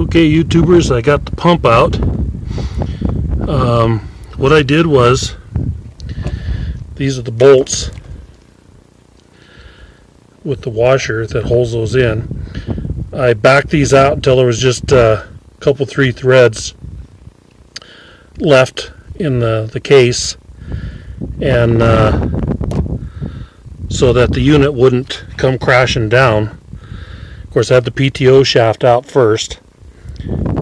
Okay, YouTubers, I got the pump out. What I did was, these are the bolts with the washer that holds those in. I backed these out until there was just a couple, 3 threads left in the case, and so that the unit wouldn't come crashing down. Of course, I had the PTO shaft out first,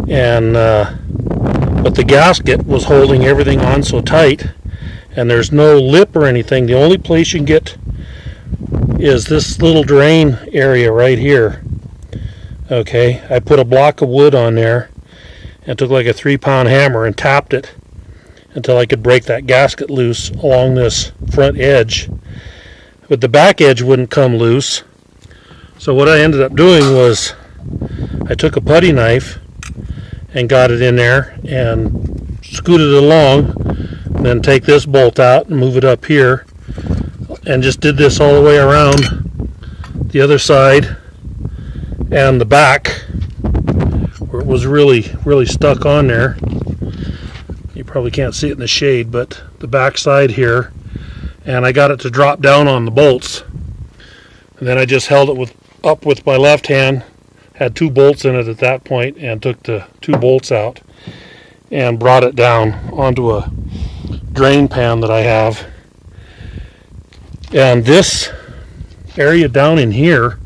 and but the gasket was holding everything on so tight, and there's no lip or anything. The only place you can get is this little drain area right here. Okay, I put a block of wood on there and took like a 3-pound hammer and tapped it until I could break that gasket loose along this front edge, but the back edge wouldn't come loose. So what I ended up doing was I took a putty knife and got it in there and scooted it along, and then take this bolt out and move it up here, and just did this all the way around the other side and the back where it was really stuck on there. You probably can't see it in the shade, but the back side here, and I got it to drop down on the bolts, and then I just held it up with my left hand, had 2 bolts in it at that point, and took the 2 bolts out and brought it down onto a drain pan that I have. And this area down in here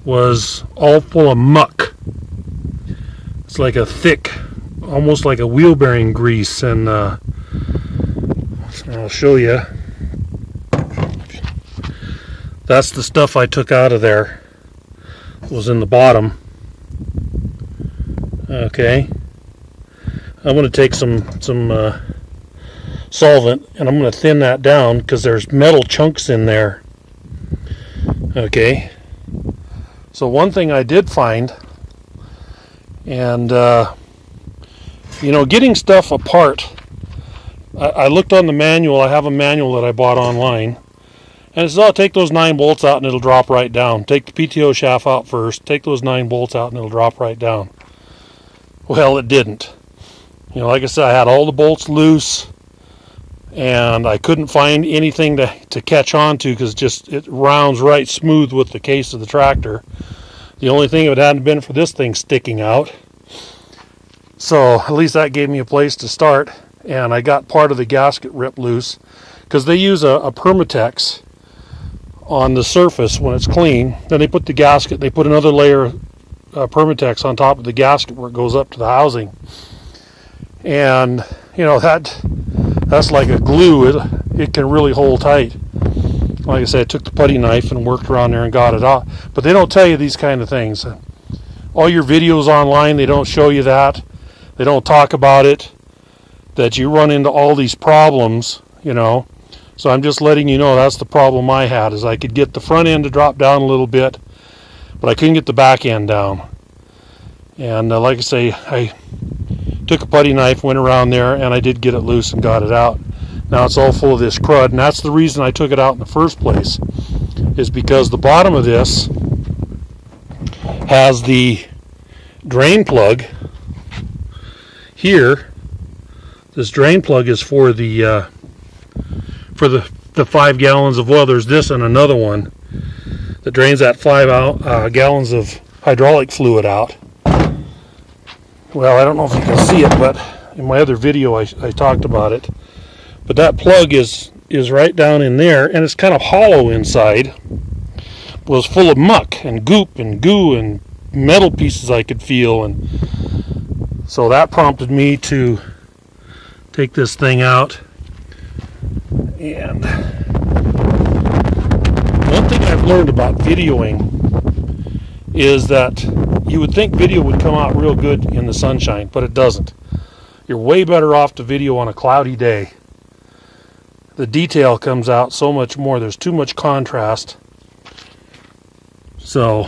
was all full of muck. It's like a thick, almost like a wheel bearing grease, and I'll show you. That's the stuff I took out of there. It was in the bottom. Okay. I'm going to take some solvent, and I'm going to thin that down because there's metal chunks in there. Okay. So one thing I did find, and getting stuff apart, I looked on the manual. I have a manual that I bought online. And it says, take those 9 bolts out and it'll drop right down. Take the PTO shaft out first. Take those 9 bolts out and it'll drop right down. Well, it didn't. Like I said, I had all the bolts loose, and I couldn't find anything to catch on to because it rounds right smooth with the case of the tractor. The only thing, if it hadn't been for this thing sticking out. So at least that gave me a place to start, and I got part of the gasket ripped loose because they use a Permatex on the surface when it's clean. Then they put the gasket, they put another layer of Permatex on top of the gasket where it goes up to the housing. And that's like a glue. It can really hold tight. Like I said, I took the putty knife and worked around there and got it out. But they don't tell you these kind of things. All your videos online, they don't show you that. They don't talk about it, that you run into all these problems, So I'm just letting you know that's the problem I had, is I could get the front end to drop down a little bit, but I couldn't get the back end down. And like I say, I took a putty knife, went around there, and I did get it loose and got it out. Now it's all full of this crud, and that's the reason I took it out in the first place, is because the bottom of this has the drain plug here. This drain plug is for the 5 gallons of oil. There's this and another one that drains that 5 gallons of hydraulic fluid out. Well, I don't know if you can see it, but in my other video I talked about it. But that plug is right down in there, and it's kind of hollow inside. It was full of muck and goop and goo and metal pieces I could feel, and so that prompted me to take this thing out. And one thing I've learned about videoing is that you would think video would come out real good in the sunshine, but it doesn't. You're way better off to video on a cloudy day. The detail comes out so much more. There's too much contrast. So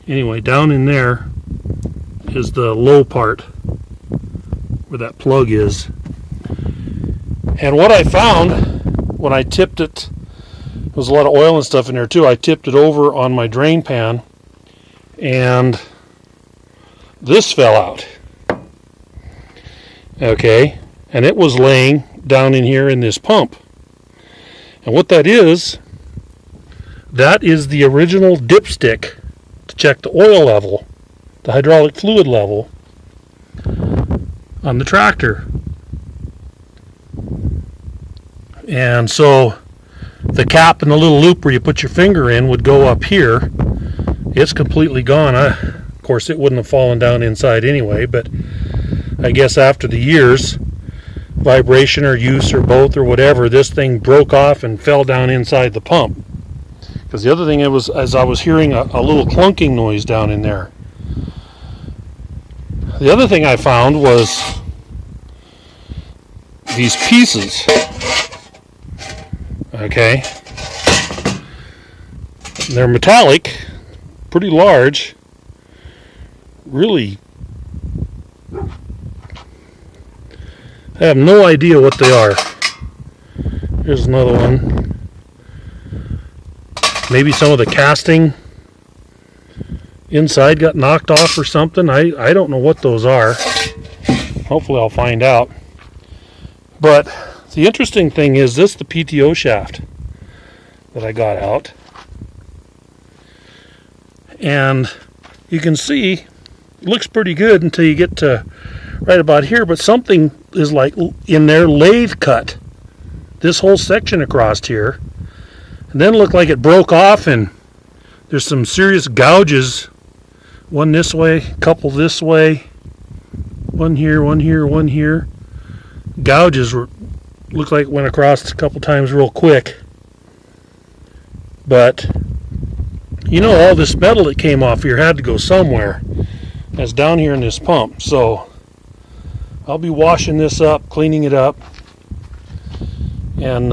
anyway, down in there is the low part where that plug is. And what I found when I tipped it, there was a lot of oil and stuff in there too. I tipped it over on my drain pan, and this fell out. Okay, and it was laying down in here in this pump. And what that is the original dipstick to check the oil level, the hydraulic fluid level on the tractor. And so the cap and the little loop where you put your finger in would go up here. It's completely gone. Of course, it wouldn't have fallen down inside anyway, but I guess after the years, vibration or use or both or whatever, this thing broke off and fell down inside the pump. Because the other thing, it was, as I was hearing a little clunking noise down in there. The other thing I found was these pieces. Okay, they're metallic, pretty large, really. I have no idea what they are. Here's another one. Maybe some of the casting inside got knocked off or something. I don't know what those are. Hopefully I'll find out. But the interesting thing is this, the PTO shaft that I got out. And you can see it looks pretty good until you get to right about here, but something is like in there lathe cut this whole section across here, and then it looked like it broke off, and there's some serious gouges, one this way, a couple this way, one here, one here, one here. Gouges were, looked like it went across a couple times real quick. But you know, all this metal that came off here had to go somewhere. That's down here in this pump. So I'll be washing this up, cleaning it up, and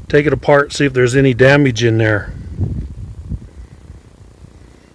take it apart, see if there's any damage in there.